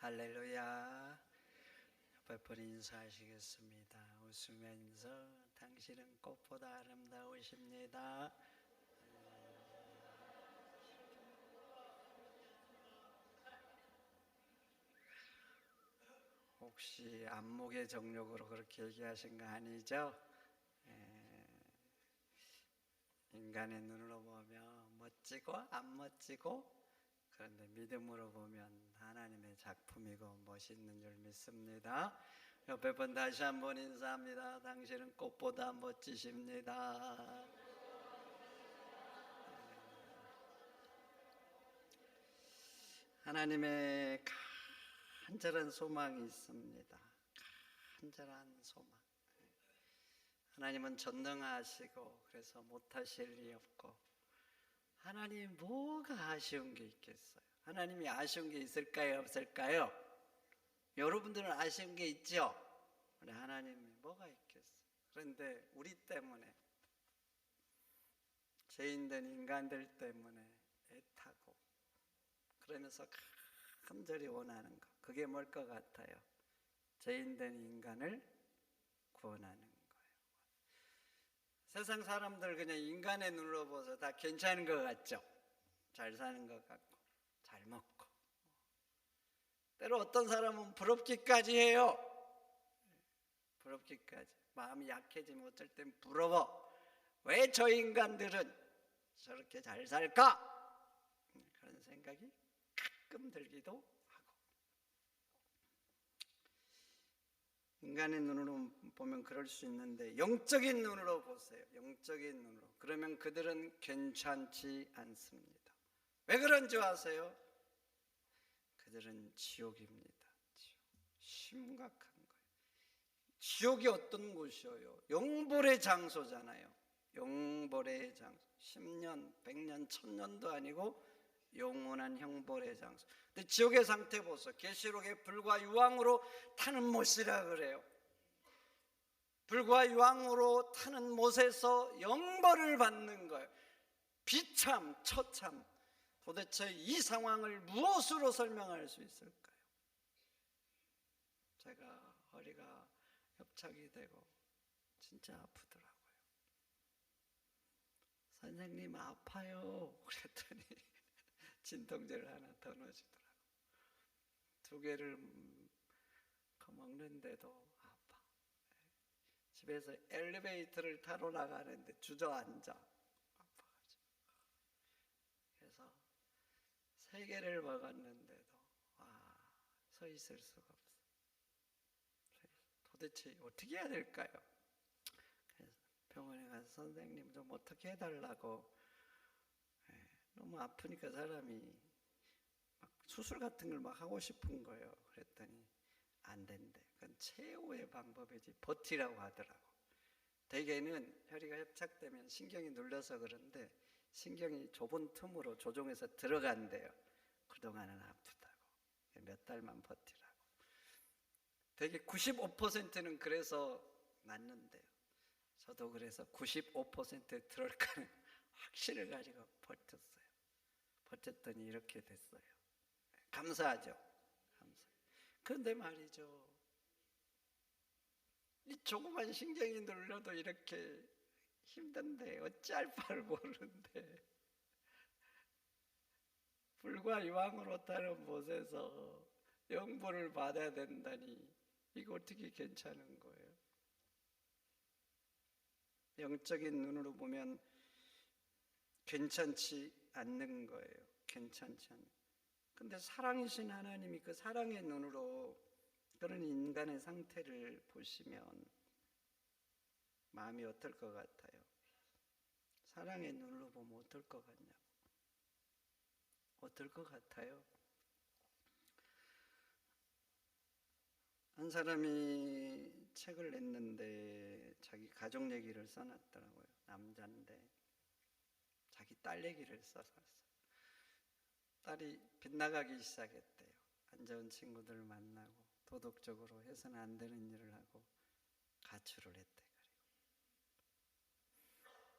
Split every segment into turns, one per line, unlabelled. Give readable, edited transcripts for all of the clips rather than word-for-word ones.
할렐루야. 몇 번 인사하시겠습니다. 웃으면서 당신은 꽃보다 아름다우십니다. 혹시 안목의 정력으로 그렇게 얘기하신 거 아니죠? 인간의 눈으로 보면 멋지고 안 멋지고, 그런데 믿음으로 보면 하나님의 작품이고 멋있는 줄 믿습니다. 옆에 분 다시 한번 인사합니다. 당신은 꽃보다 멋지십니다. 하나님의 간절한 소망이 있습니다. 간절한 소망. 하나님은 전능하시고 그래서 못하실 일이 없고, 하나님 뭐가 아쉬운 게 있겠어요? 하나님이 아쉬운 게 있을까요? 없을까요? 여러분들은 아쉬운 게 있죠? 우리 하나님이 뭐가 있겠어요? 그런데 우리 때문에, 죄인된 인간들 때문에 애타고 그러면서 간절히 원하는 것, 그게 뭘 것 같아요? 죄인된 인간을 구원하는 거예요. 세상 사람들 그냥 인간의 눈으로 봐서 다 괜찮은 것 같죠? 잘 사는 것 같고 잘 먹고, 때로 어떤 사람은 부럽기까지 해요. 부럽기까지. 마음이 약해지면 어쩔 땐 부러워. 왜 저 인간들은 저렇게 잘 살까? 그런 생각이 가끔 들기도 하고. 인간의 눈으로 보면 그럴 수 있는데, 영적인 눈으로 보세요. 영적인 눈으로. 그러면 그들은 괜찮지 않습니다. 왜 그런지 아세요? 그들은 지옥입니다. 지옥. 심각한 거예요. 지옥이 어떤 곳이에요? 영벌의 장소잖아요. 영벌의 장소. 10년, 100년, 1000년도 아니고 영원한 형벌의 장소. 근데 지옥의 상태 보세요. 계시록에 불과 유황으로 타는 못이라 그래요. 불과 유황으로 타는 못에서 영벌을 받는 거예요. 비참, 처참. 도대체 이 상황을 무엇으로 설명할 수 있을까요? 제가 허리가 협착이 되고 진짜 아프더라고요. 선생님 아파요. 그랬더니 진통제를 하나 더 넣어주더라고요. 2개를 먹는데도 아파. 집에서 엘리베이터를 타러 나가는데 주저앉아. 아파가지고. 그래서 3개를 먹었는데도 서 있을 수가 없어. 도대체 어떻게 해야 될까요? 그래서 병원에 가서 선생님 좀 어떻게 해달라고. 너무 아프니까 사람이 막 수술 같은 걸 막 하고 싶은 거예요. 그랬더니 안 된대. 그건 최후의 방법이지, 버티라고 하더라고. 대개는 혈이가 협착되면 신경이 눌려서 그런데 신경이 좁은 틈으로 조종해서 들어간대요. 그동안은 아프다고. 몇 달만 버티라고. 대개 95%는 그래서 낫는데요. 저도 그래서 95% 들어올까는 확신을 가지고 버텼어요. 버텼더니 이렇게 됐어요. 감사하죠. 감사. 그런데 말이죠, 이 조그만 신경이 눌려도 이렇게 힘든데 어찌할 바를 모르는데, 불과 유황으로 타는 못에서 영벌을 받아야 된다니, 이거 어떻게 괜찮은 거예요? 영적인 눈으로 보면 괜찮지 않는 거예요. 괜찮지 않는. 근데 사랑이신 하나님이 그 사랑의 눈으로 그런 인간의 상태를 보시면 마음이 어떨 것 같아요? 사랑의 눈으로 보면 어떨 것 같냐고. 어떨 것 같아요? 한 사람이 책을 냈는데 자기 가족 얘기를 써놨더라고요. 남자인데 자기 딸 얘기를 써놨어요. 딸이 빗나가기 시작했대요. 안 좋은 친구들을 만나고 도덕적으로 해서는 안 되는 일을 하고 가출을 했대.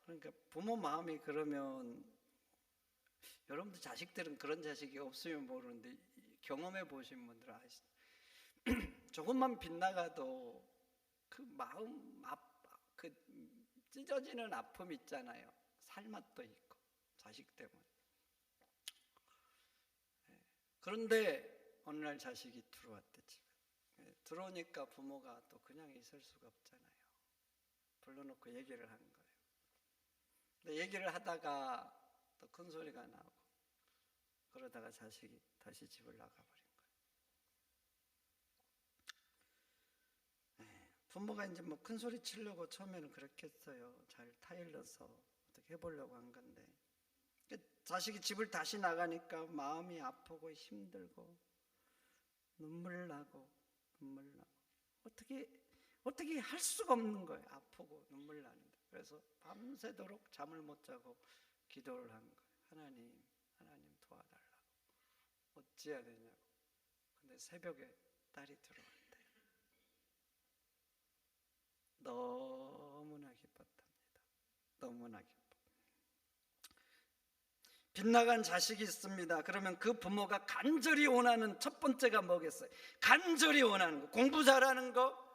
그러니까 부모 마음이 그러면, 여러분들 자식들은 그런 자식이 없으면 모르는데 경험해 보신 분들은 아시죠? 조금만 빗나가도 그 마음 그 찢어지는 아픔 있잖아요. 살맛도 있고 자식 때문에. 그런데 어느 날 자식이 들어왔대 집에. 들어오니까 부모가 또 그냥 있을 수가 없잖아요. 불러놓고 얘기를 한 거예요. 근데 얘기를 하다가 또 큰 소리가 나고 그러다가 자식이 다시 집을 나가버린 거예요. 부모가 이제 뭐 큰 소리 치려고 처음에는 그렇게 했어요. 잘 타일러서 어떻게 해보려고 한 건데 자식이 집을 다시 나가니까 마음이 아프고 힘들고 눈물 나고 어떻게 할 수가 없는 거예요. 아프고 눈물 나는데. 그래서 밤새도록 잠을 못 자고 기도를 한 거예요. 하나님 도와달라고. 어찌해야 되냐고. 근데 새벽에 딸이 들어왔대요. 너무나 기뻤답니다. 너무나 기뻐. 빗나간 자식이 있습니다. 그러면 그 부모가 간절히 원하는 첫 번째가 뭐겠어요? 간절히 원하는 거. 공부 잘하는 거?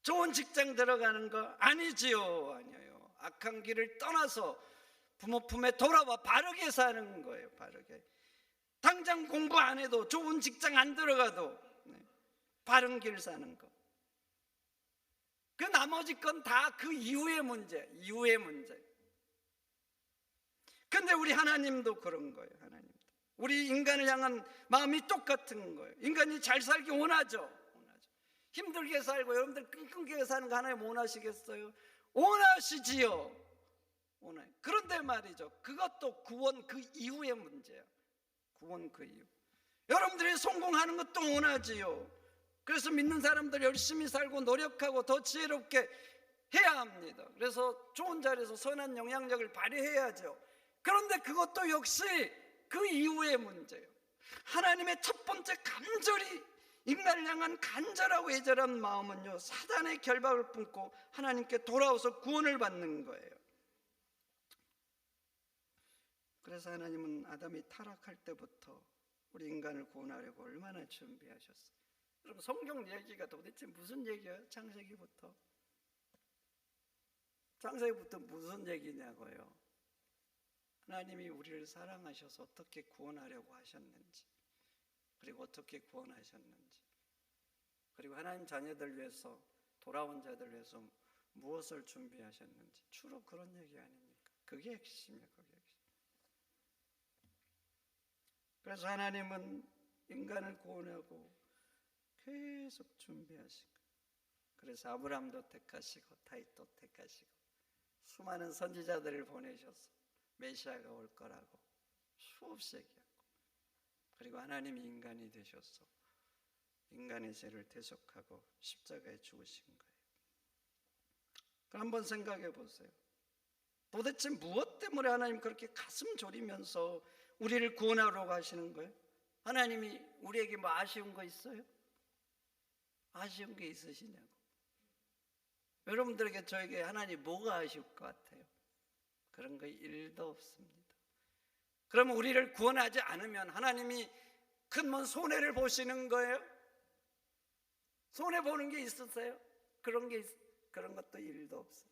좋은 직장 들어가는 거? 아니지요. 아니에요. 악한 길을 떠나서 부모 품에 돌아와 바르게 사는 거예요. 바르게. 당장 공부 안 해도 좋은 직장 안 들어가도 바른 길 사는 거. 그 나머지 건 다 그 이후의 문제. 근데 우리 하나님도 그런 거예요. 하나님도. 우리 인간을 향한 마음이 똑같은 거예요. 인간이 잘 살기 원하죠. 힘들게 살고 여러분들 끙끙대게 사는 거 하나님 원하시겠어요? 원하시지요. 원해요. 그런데 말이죠. 그것도 구원 그 이후의 문제야. 구원 그 이후. 여러분들이 성공하는 것도 원하지요. 그래서 믿는 사람들 열심히 살고 노력하고 더 지혜롭게 해야 합니다. 그래서 좋은 자리에서 선한 영향력을 발휘해야죠. 그런데 그것도 역시 그 이후의 문제예요. 하나님의 첫 번째 간절히 인간을 향한 간절하고 애절한 마음은요, 사단의 결박을 품고 하나님께 돌아와서 구원을 받는 거예요. 그래서 하나님은 아담이 타락할 때부터 우리 인간을 구원하려고 얼마나 준비하셨어요. 그럼 성경 얘기가 도대체 무슨 얘기예요? 창세기부터 무슨 얘기냐고요? 하나님이 우리를 사랑하셔서 어떻게 구원하려고 하셨는지, 그리고 어떻게 구원하셨는지, 그리고 하나님 자녀들 위해서, 돌아온 자들 위해서 무엇을 준비하셨는지, 주로 그런 얘기 아닙니까? 그게 핵심이에요. 그게 핵심. 그래서 하나님은 인간을 구원하고 계속 준비하신 거예요. 그래서 아브라함도 택하시고 다윗도 택하시고 수많은 선지자들을 보내셔서 메시아가 올 거라고 수없이 얘기하고, 그리고 하나님이 인간이 되셔서 인간의 죄를 대속하고 십자가에 죽으신 거예요. 그럼 한번 생각해 보세요. 도대체 무엇 때문에 하나님 그렇게 가슴 졸이면서 우리를 구원하려고 하시는 거예요? 하나님이 우리에게 뭐 아쉬운 거 있어요? 아쉬운 게 있으시냐고. 여러분들에게 저에게 하나님 뭐가 아쉬울 것 같아요? 그런 거 1도 없습니다. 그러면 우리를 구원하지 않으면 하나님이 큰 뭔 손해를 보시는 거예요? 손해 보는 게 있으세요? 그런 것도 1도 없어요.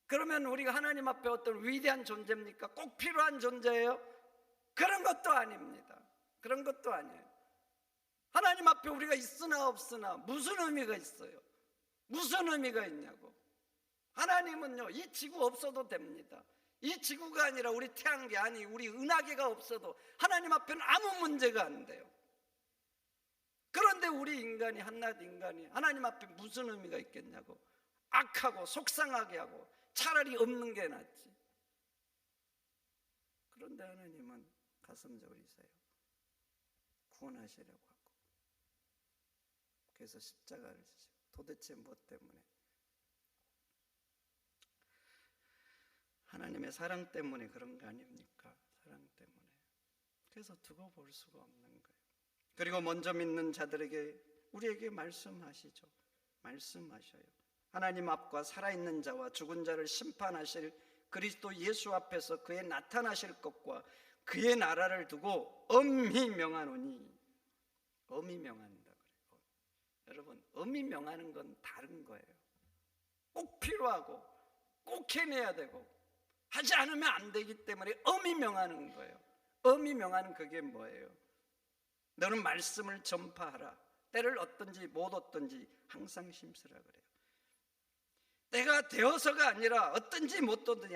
그러면 우리가 하나님 앞에 어떤 위대한 존재입니까? 꼭 필요한 존재예요? 그런 것도 아닙니다. 그런 것도 아니에요. 하나님 앞에 우리가 있으나 없으나 무슨 의미가 있어요? 무슨 의미가 있냐고. 하나님은요, 이 지구 없어도 됩니다. 이 지구가 아니라 우리 태양계, 아니 우리 은하계가 없어도 하나님 앞에는 아무 문제가 안 돼요. 그런데 우리 인간이, 한낱 인간이 하나님 앞에 무슨 의미가 있겠냐고. 악하고 속상하게 하고 차라리 없는 게 낫지. 그런데 하나님은 가슴 졸이세요. 구원하시려고 하고. 그래서 십자가를 지시고. 도대체 무엇 때문에? 하나님의 사랑 때문에 그런 거 아닙니까? 사랑 때문에. 그래서 두고 볼 수가 없는 거예요. 그리고 먼저 믿는 자들에게, 우리에게 말씀하시죠. 말씀하셔요. 하나님 앞과 살아있는 자와 죽은 자를 심판하실 그리스도 예수 앞에서 그의 나타나실 것과 그의 나라를 두고 엄히 명하노니. 엄히 명한다 그래요. 여러분, 엄히 명하는 건 다른 거예요. 꼭 필요하고 꼭 해내야 되고 하지 않으면 안 되기 때문에 엄히 명하는 거예요. 엄히 명하는 그게 뭐예요? 너는 말씀을 전파하라. 때를 얻든지 못 얻든지 항상 힘쓰라 그래요. 때가 되어서가 아니라 얻든지 못 얻든지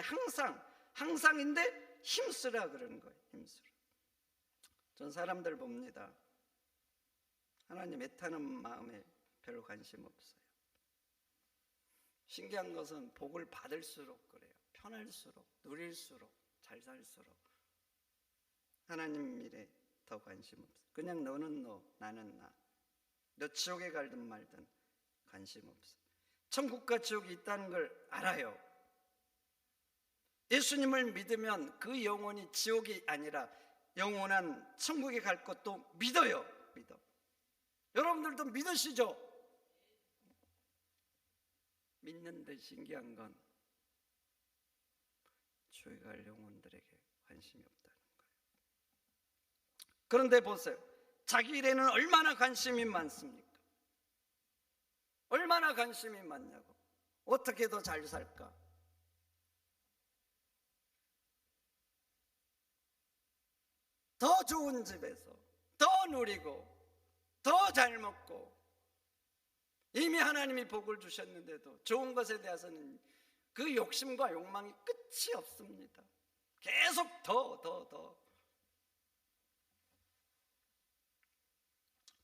항상인데 힘쓰라 그러는 거예요. 힘쓰라. 전 사람들 봅니다. 하나님 애타는 마음에 별로 관심 없어요. 신기한 것은 복을 받을수록 그래요. 편할수록, 누릴수록, 잘 살수록 하나님 일에 더 관심 없어요. 그냥 너는 너, 나는 나. 너 지옥에 갈든 말든 관심 없어요. 천국과 지옥이 있다는 걸 알아요. 예수님을 믿으면 그 영혼이 지옥이 아니라 영원한 천국에 갈 것도 믿어요. 믿어. 여러분들도 믿으시죠? 믿는데 신기한 건 지옥에 갈 영혼들에게 관심이 없다는 거예요. 그런데 보세요. 자기 일에는 얼마나 관심이 많습니까? 얼마나 관심이 많냐고. 어떻게 더 잘 살까? 더 좋은 집에서 더 누리고 더 잘 먹고, 이미 하나님이 복을 주셨는데도 좋은 것에 대해서는 그 욕심과 욕망이 끝이 없습니다. 계속 더.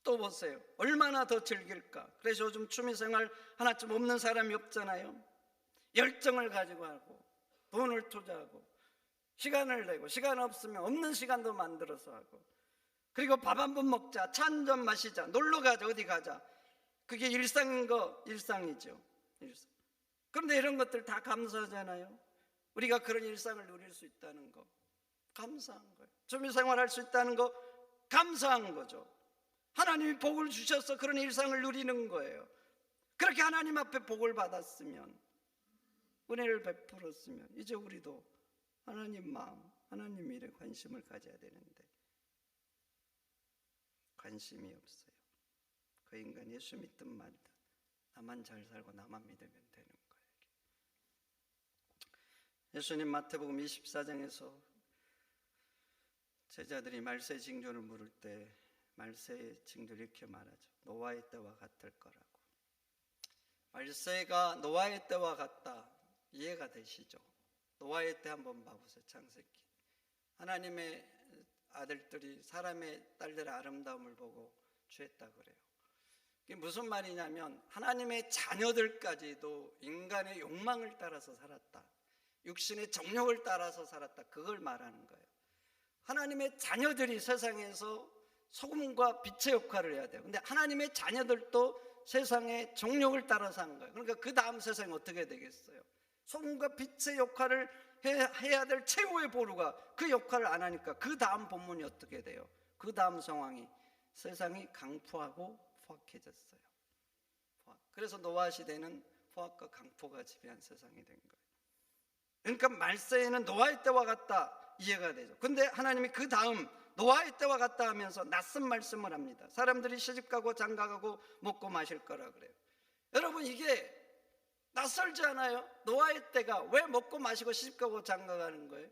또 보세요. 얼마나 더 즐길까? 그래서 요즘 취미생활 하나쯤 없는 사람이 없잖아요. 열정을 가지고 하고 돈을 투자하고 시간을 내고, 시간 없으면 없는 시간도 만들어서 하고, 그리고 밥 한 번 먹자, 차 한 잔 마시자, 놀러 가자, 어디 가자. 그게 일상인 거 일상이죠. 일상. 그런데 이런 것들 다 감사하잖아요. 우리가 그런 일상을 누릴 수 있다는 거 감사한 거예요. 취미생활 할 수 있다는 거 감사한 거죠. 하나님이 복을 주셔서 그런 일상을 누리는 거예요. 그렇게 하나님 앞에 복을 받았으면, 은혜를 베풀었으면 이제 우리도 하나님 마음, 하나님 일에 관심을 가져야 되는데 관심이 없어요. 그 인간 예수 믿든 말든 나만 잘 살고 나만 믿으면 되는 거예요. 예수님 마태복음 24장에서 제자들이 말세 징조를 물을 때 말세의 징조를 이렇게 말하죠. 노아의 때와 같을 거라고. 말세가 노아의 때와 같다. 이해가 되시죠? 노아의 때 한번 봐보세요. 창세기. 하나님의 아들들이 사람의 딸들의 아름다움을 보고 취했다 그래요. 이게 무슨 말이냐면 하나님의 자녀들까지도 인간의 욕망을 따라서 살았다. 육신의 정욕을 따라서 살았다. 그걸 말하는 거예요. 하나님의 자녀들이 세상에서 소금과 빛의 역할을 해야 돼요. 근데 하나님의 자녀들도 세상의 정욕을 따라서 한 거예요. 그러니까 그 다음 세상이 어떻게 되겠어요? 소금과 빛의 역할을 해야 될 최후의 보루가 그 역할을 안 하니까 그 다음 본문이 어떻게 돼요? 그 다음 상황이 세상이 강포하고 포악해졌어요. 그래서 노아 시대는 포악과 강포가 지배한 세상이 된 거예요. 그러니까 말세에는 노아의 때와 같다, 이해가 되죠. 근데 하나님이 그 다음 노아의 때와 같다 하면서 낯선 말씀을 합니다. 사람들이 시집가고 장가가고 먹고 마실 거라 그래요. 여러분, 이게 낯설지 않아요? 노아의 때가 왜 먹고 마시고 시집가고 장가가는 거예요?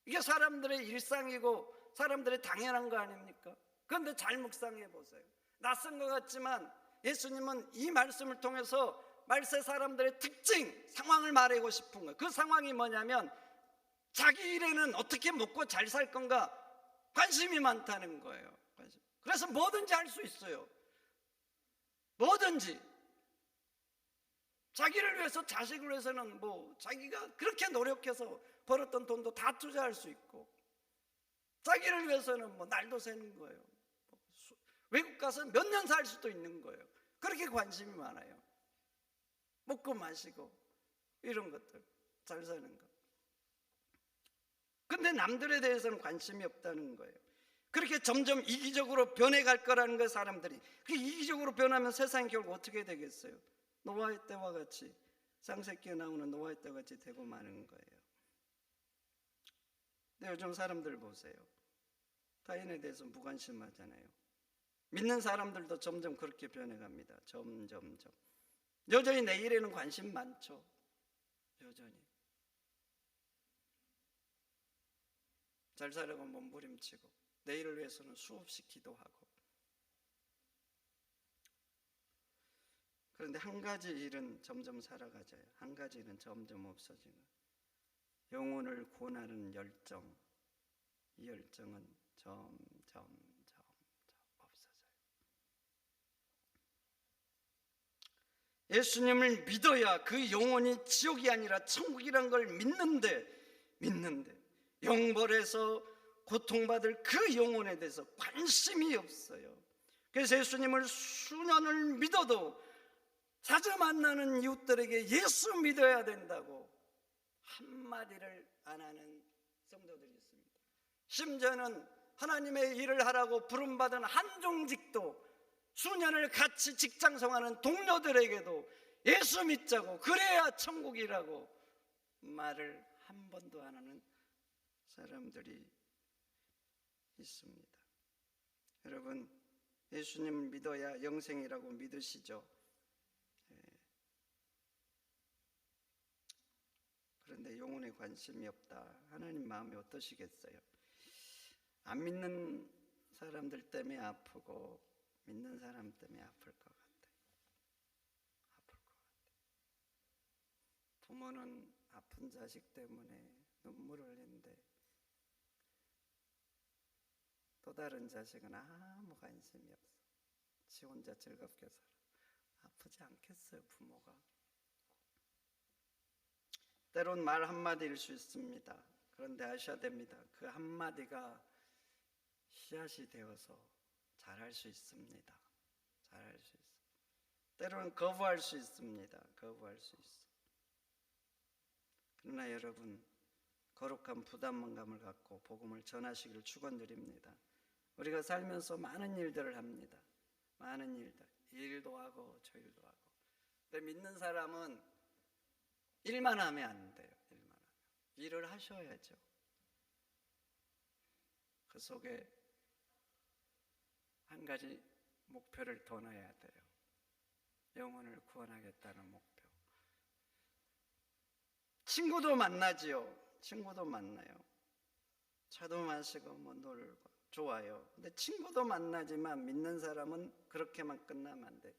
이게 사람들의 일상이고 사람들의 당연한 거 아닙니까? 그런데 잘 묵상해 보세요. 낯선 것 같지만 예수님은 이 말씀을 통해서 말세 사람들의 특징, 상황을 말하고 싶은 거예요. 그 상황이 뭐냐면 자기 일에는 어떻게 먹고 잘 살 건가 관심이 많다는 거예요. 그래서 뭐든지 할 수 있어요. 뭐든지. 자기를 위해서, 자식을 위해서는 뭐 자기가 그렇게 노력해서 벌었던 돈도 다 투자할 수 있고, 자기를 위해서는 뭐 날도 새는 거예요. 외국 가서 몇 년 살 수도 있는 거예요. 그렇게 관심이 많아요. 먹고 마시고 이런 것들, 잘 사는 것. 근데 남들에 대해서는 관심이 없다는 거예요. 그렇게 점점 이기적으로 변해갈 거라는 거예요. 사람들이 그 이기적으로 변하면 세상이 결국 어떻게 되겠어요? 노아의 때와 같이, 창세기에 나오는 노아의 때와 같이 되고 마는 거예요. 근데 요즘 사람들 보세요. 타인에 대해서 무관심하잖아요. 믿는 사람들도 점점 그렇게 변해갑니다. 점점. 여전히 내 일에는 관심 많죠. 여전히. 잘 살려고 몸부림치고 내일을 위해서는 수없이 기도하고. 그런데 한 가지 일은 점점 살아가져요. 한 가지 일은 점점 없어지는. 영혼을 구원하는 열정. 이 열정은 점점 없어져요. 예수님을 믿어야 그 영혼이 지옥이 아니라 천국이란 걸 믿는데 영벌에서 고통받을 그 영혼에 대해서 관심이 없어요. 그래서 예수님을 수년을 믿어도 자주 만나는 이웃들에게 예수 믿어야 된다고 한마디를 안 하는 성도들이 있습니다. 심지어는 하나님의 일을 하라고 부름받은 한종직도 수년을 같이 직장생활하는 동료들에게도 예수 믿자고, 그래야 천국이라고 말을 한 번도 안 하는 사람들이 있습니다. 여러분, 예수님을 믿어야 영생이라고 믿으시죠? 그런데 영혼에 관심이 없다. 하나님 마음이 어떠시겠어요? 안 믿는 사람들 때문에 아프고 믿는 사람 때문에 아플 것 같아요. 부모는 아픈 자식 때문에 눈물을 흘리는데 또 다른 자식은 아무 관심이 없어. 지 혼자 즐겁게 살아. 아프지 않겠어요, 부모가? 때론 말 한마디일 수 있습니다. 그런데 아셔야 됩니다. 그 한마디가 씨앗이 되어서 자랄 수 있습니다. 자랄 수 있어요. 때로는 거부할 수 있습니다. 거부할 수 있어요. 그러나 여러분, 거룩한 부담감을 갖고 복음을 전하시기를 축원드립니다. 우리가 살면서 많은 일들을 합니다. 많은 일들, 일도 하고 저 일도 하고. 근데 믿는 사람은 일만 하면 안 돼요. 일만 하면. 일을 하셔야죠. 그 속에 한 가지 목표를 더 넣어야 돼요. 영혼을 구원하겠다는 목표. 친구도 만나지요. 친구도 만나요. 차도 마시고 뭐 놀고 좋아요. 근데 친구도 만나지만 믿는 사람은 그렇게만 끝나면 안 돼.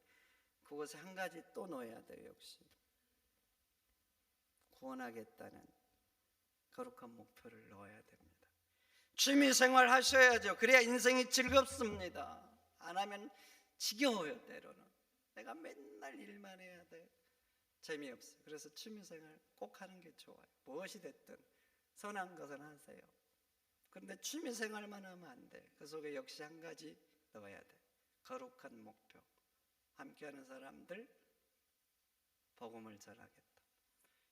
그곳에 한 가지 또 넣어야 돼요. 역시 구원하겠다는 거룩한 목표를 넣어야 됩니다. 취미생활 하셔야죠. 그래야 인생이 즐겁습니다. 안 하면 지겨워요. 때로는 내가 맨날 일만 해야 돼. 재미없어요. 그래서 취미생활 꼭 하는 게 좋아요. 무엇이 됐든 선한 것은 하세요. 그런데 취미생활만 하면 안 돼. 그 속에 역시 한 가지 넣어야 돼. 거룩한 목표. 함께하는 사람들 복음을 전하겠다.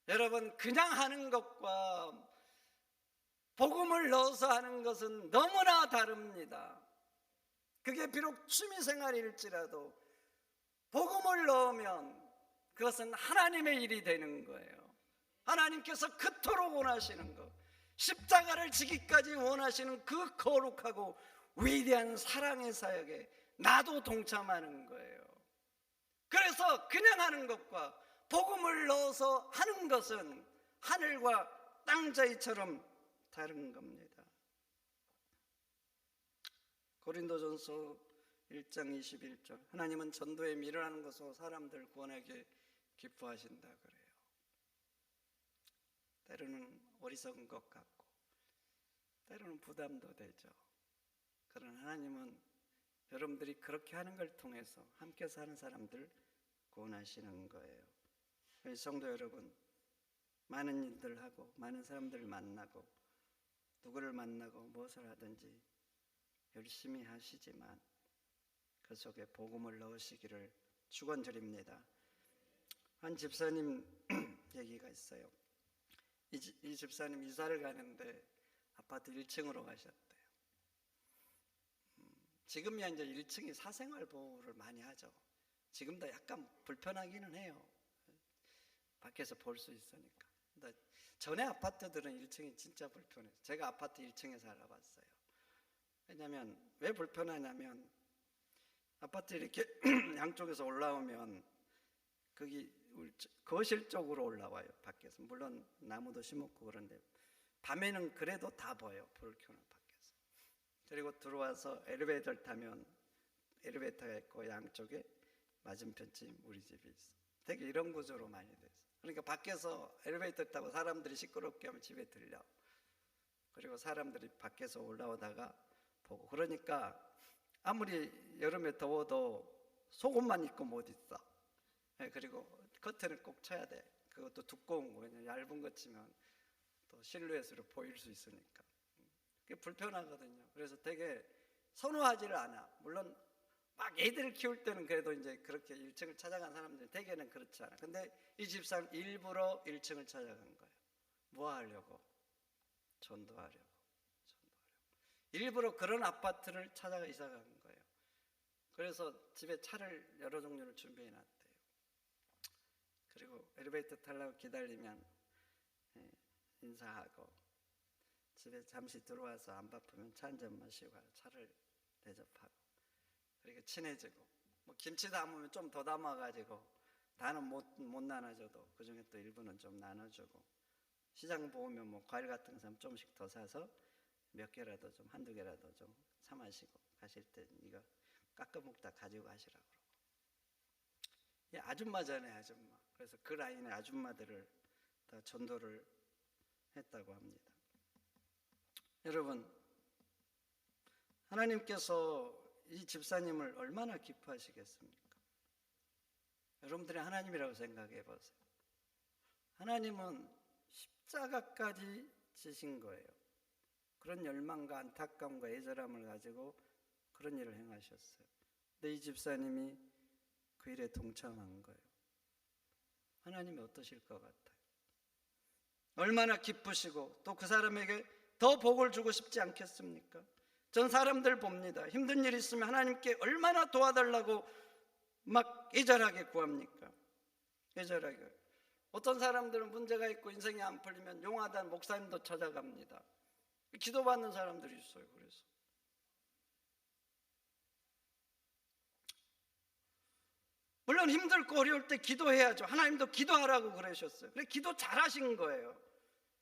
여러분, 그냥 하는 것과 복음을 넣어서 하는 것은 너무나 다릅니다. 그게 비록 취미생활일지라도 복음을 넣으면 그것은 하나님의 일이 되는 거예요. 하나님께서 그토록 원하시는 것, 십자가를 지기까지 원하시는 그 거룩하고 위대한 사랑의 사역에 나도 동참하는 거예요. 그래서 그냥 하는 것과 복음을 넣어서 하는 것은 하늘과 땅 차이처럼 다른 겁니다. 고린도전서 1장 21절, 하나님은 전도에 미련하는 것으로 사람들 구원하게 기뻐하신다 그래요. 때로는 어리석은 것 같고 때로는 부담도 되죠. 그러나 하나님은 여러분들이 그렇게 하는 걸 통해서 함께 사는 사람들 구원하시는 거예요. 성도 여러분, 많은 일들 하고 많은 사람들 만나고 누구를 만나고 무엇을 하든지 열심히 하시지만 그 속에 복음을 넣으시기를 축원드립니다. 한 집사님 얘기가 있어요. 이 집사님 이사를 가는데 아파트 1층으로 가셨대요. 지금이야 이제 1층이 사생활 보호를 많이 하죠. 지금도 약간 불편하기는 해요. 밖에서 볼 수 있으니까. 근데 전에 아파트들은 1층이 진짜 불편해요. 제가 아파트 1층에 살아봤어요. 왜냐하면 왜 불편하냐면 아파트 이렇게 양쪽에서 올라오면 거기 거실 쪽으로 올라와요. 밖에서 물론 나무도 심었고 그런데 밤에는 그래도 다 보여. 불을 켜는 밖에서. 그리고 들어와서 엘리베이터를 타면 엘리베이터가 있고 양쪽에 맞은편쯤 우리 집이 있어. 되게 이런 구조로 많이 돼 있어. 그러니까 밖에서 엘리베이터 타고 사람들이 시끄럽게 하면 집에 들려. 그리고 사람들이 밖에서 올라오다가 보고. 그러니까 아무리 여름에 더워도 속옷만 입고 못 있어. 그리고 커튼을 꼭 쳐야 돼. 그것도 두꺼운 거. 그냥 얇은 거 치면 또 실루엣으로 보일 수 있으니까. 그게 불편하거든요. 그래서 되게 선호하지를 않아. 물론 막 애들을 키울 때는 그래도 이제 그렇게 1층을 찾아간 사람들이 대개는 그렇지 않아. 근데 이 집사는 일부러 1층을 찾아간 거예요. 뭐 하려고? 전도하려고. 일부러 그런 아파트를 찾아가 이사 간 거예요. 그래서 집에 차를 여러 종류를 준비해 놨대요. 그리고 엘리베이터 타려고 기다리면 인사하고 집에 잠시 들어와서 안 바쁘면 차 한 잔 마시고 차를 대접하고 그리고 친해지고 뭐 김치 담으면 좀 더 담아가지고 다는 못 나눠줘도 그 중에 또 일부는 좀 나눠주고 시장 보면 뭐 과일 같은 거 사면 조금씩 더 사서 몇 개라도 좀 한두 개라도 좀 사 마시고 가실 때 이거 깎아 먹다 가지고 가시라고 그러고. 아줌마잖아요, 아줌마. 그래서 그 라인의 아줌마들을 다 전도를 했다고 합니다. 여러분, 하나님께서 이 집사님을 얼마나 기뻐하시겠습니까? 여러분들이 하나님이라고 생각해 보세요. 하나님은 십자가까지 지신 거예요. 그런 열망과 안타까움과 애절함을 가지고 그런 일을 행하셨어요. 근데 이 집사님이 그 일에 동참한 거예요. 하나님이 어떠실 것 같아요? 얼마나 기쁘시고 또 그 사람에게 더 복을 주고 싶지 않겠습니까? 전 사람들 봅니다. 힘든 일 있으면 하나님께 얼마나 도와달라고 막 애절하게 구합니까? 애절하게. 어떤 사람들은 문제가 있고 인생이 안 풀리면 용하단 목사님도 찾아갑니다. 기도받는 사람들이 있어요. 그래서 물론 힘들고 어려울 때 기도해야죠. 하나님도 기도하라고 그러셨어요. 그래 기도 잘하신 거예요.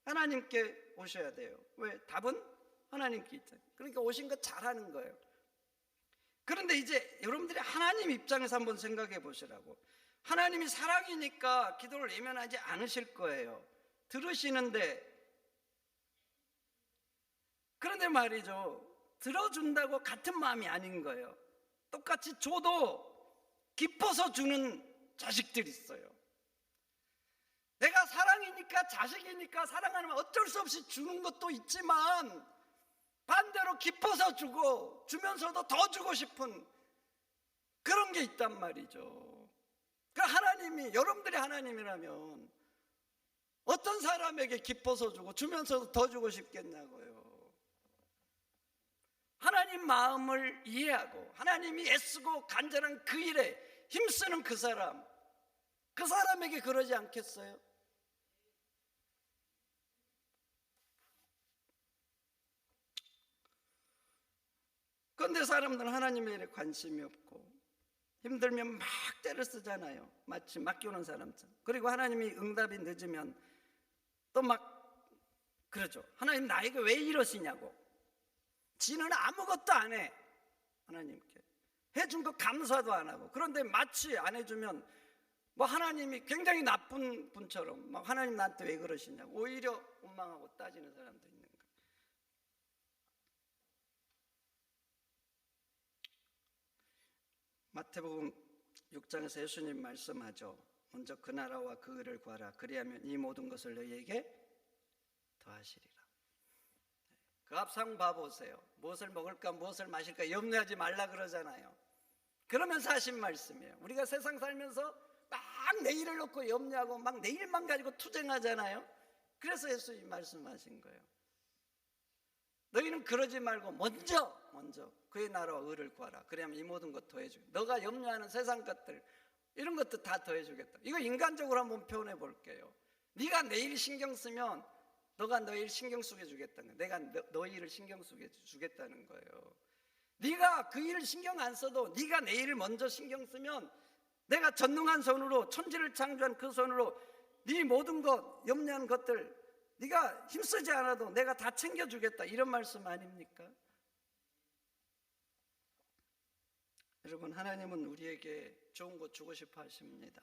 하나님께 오셔야 돼요. 왜? 답은 하나님께 있잖아요. 그러니까 오신 거 잘하는 거예요. 그런데 이제 여러분들이 하나님 입장에서 한번 생각해 보시라고. 하나님이 사랑이니까 기도를 외면하지 않으실 거예요. 들으시는데 그런데 말이죠. 들어준다고 같은 마음이 아닌 거예요. 똑같이 줘도 기뻐서 주는 자식들이 있어요. 내가 사랑이니까 자식이니까 사랑하면 어쩔 수 없이 주는 것도 있지만 반대로 기뻐서 주고 주면서도 더 주고 싶은 그런 게 있단 말이죠. 그러니까 하나님이 여러분들이 하나님이라면 어떤 사람에게 기뻐서 주고 주면서도 더 주고 싶겠냐고요. 하나님 마음을 이해하고 하나님이 애쓰고 간절한 그 일에 힘쓰는 그 사람에게 그러지 않겠어요? 그런데 사람들은 하나님에 대해 관심이 없고 힘들면 막 때를 쓰잖아요. 마치 맡겨오는 사람처럼. 그리고 하나님이 응답이 늦으면 또 막 그러죠. 하나님 나에게 왜 이러시냐고. 지는 아무것도 안 해. 하나님께 해준 거 감사도 안 하고. 그런데 마치 안 해주면 뭐 하나님이 굉장히 나쁜 분처럼 막 하나님 나한테 왜 그러시냐고 오히려 원망하고 따지는 사람도 있는 거예요. 마태복음 6장에서 예수님 말씀하죠. 먼저 그 나라와 그 의를 구하라. 그리하면 이 모든 것을 너희에게 더하시리라. 그 앞상 봐보세요. 무엇을 먹을까 무엇을 마실까 염려하지 말라 그러잖아요. 그러면서 하신 말씀이에요. 우리가 세상 살면서 막 내일을 놓고 염려하고 막 내일만 가지고 투쟁하잖아요. 그래서 예수님이 말씀하신 거예요. 너희는 그러지 말고 먼저 그의 나라와 의를 구하라. 그러면 이 모든 것 더해주겠다. 너가 염려하는 세상 것들 이런 것도 다 더해주겠다. 이거 인간적으로 한번 표현해 볼게요. 네가 내 일 신경 쓰면 너가 너 일 신경 쓰게 주겠다는 거야. 내가 너 일을 신경 쓰게 주겠다는 거예요. 네가 그 일을 신경 안 써도 네가 내 일을 먼저 신경 쓰면 내가 전능한 손으로, 천지를 창조한 그 손으로 네 모든 것, 염려한 것들 네가 힘쓰지 않아도 내가 다 챙겨주겠다, 이런 말씀 아닙니까? 여러분, 하나님은 우리에게 좋은 거 주고 싶어 하십니다.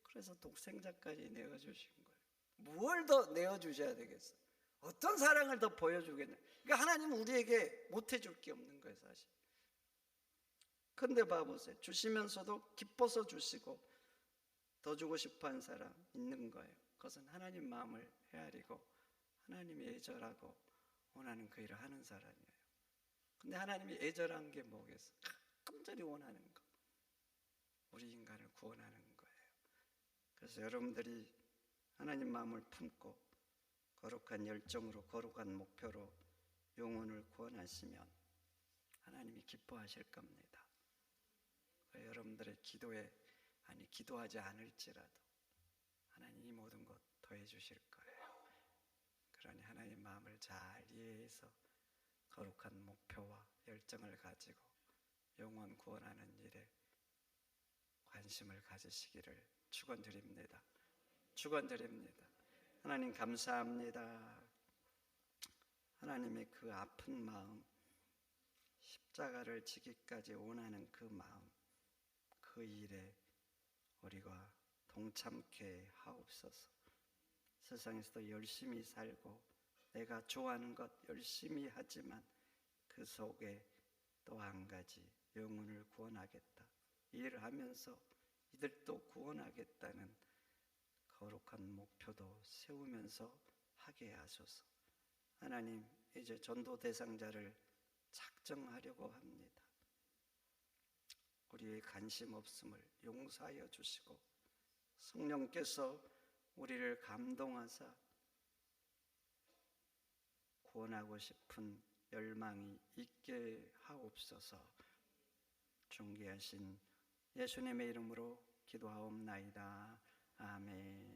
그래서 독생자까지 내어주신 거예요. 무엇을 더 내어주셔야 되겠어요? 어떤 사랑을 더 보여주겠냐? 그러니까 하나님은 우리에게 못해줄 게 없는 거예요, 사실. 근데 봐보세요. 주시면서도 기뻐서 주시고 더 주고 싶어하는 사람 있는 거예요. 그것은 하나님 마음을 헤아리고 하나님이 애절하고 원하는 그 일을 하는 사람이에요. 근데 하나님이 애절한 게 뭐겠어? 가끔절이 원하는 거, 우리 인간을 구원하는 거예요. 그래서 여러분들이 하나님 마음을 품고 거룩한 열정으로, 거룩한 목표로 영혼을 구원하시면 하나님이 기뻐하실 겁니다. 여러분들의 기도에, 아니 기도하지 않을지라도 하나님이 모든 것 더해 주실 거예요. 그러니 하나님 마음을 잘 이해해서 거룩한 목표와 열정을 가지고 영혼 구원하는 일에 관심을 가지시기를 축원드립니다. 축원드립니다. 하나님 감사합니다. 하나님의 그 아픈 마음, 십자가를 지기까지 원하는 그 마음, 그 일에 우리가 동참케 하옵소서. 세상에서도 열심히 살고 내가 좋아하는 것 열심히 하지만 그 속에 또 한 가지, 영혼을 구원하겠다, 일을 하면서 이들도 구원하겠다는 거룩한 목표도 세우면서 하게 하소서. 하나님, 이제 전도 대상자를 작정하려고 합니다. 우리의 관심 없음을 용서하여 주시고 성령께서 우리를 감동하사 구원하고 싶은 열망이 있게 하옵소서. 존귀하신 예수님의 이름으로 기도하옵나이다. 아멘.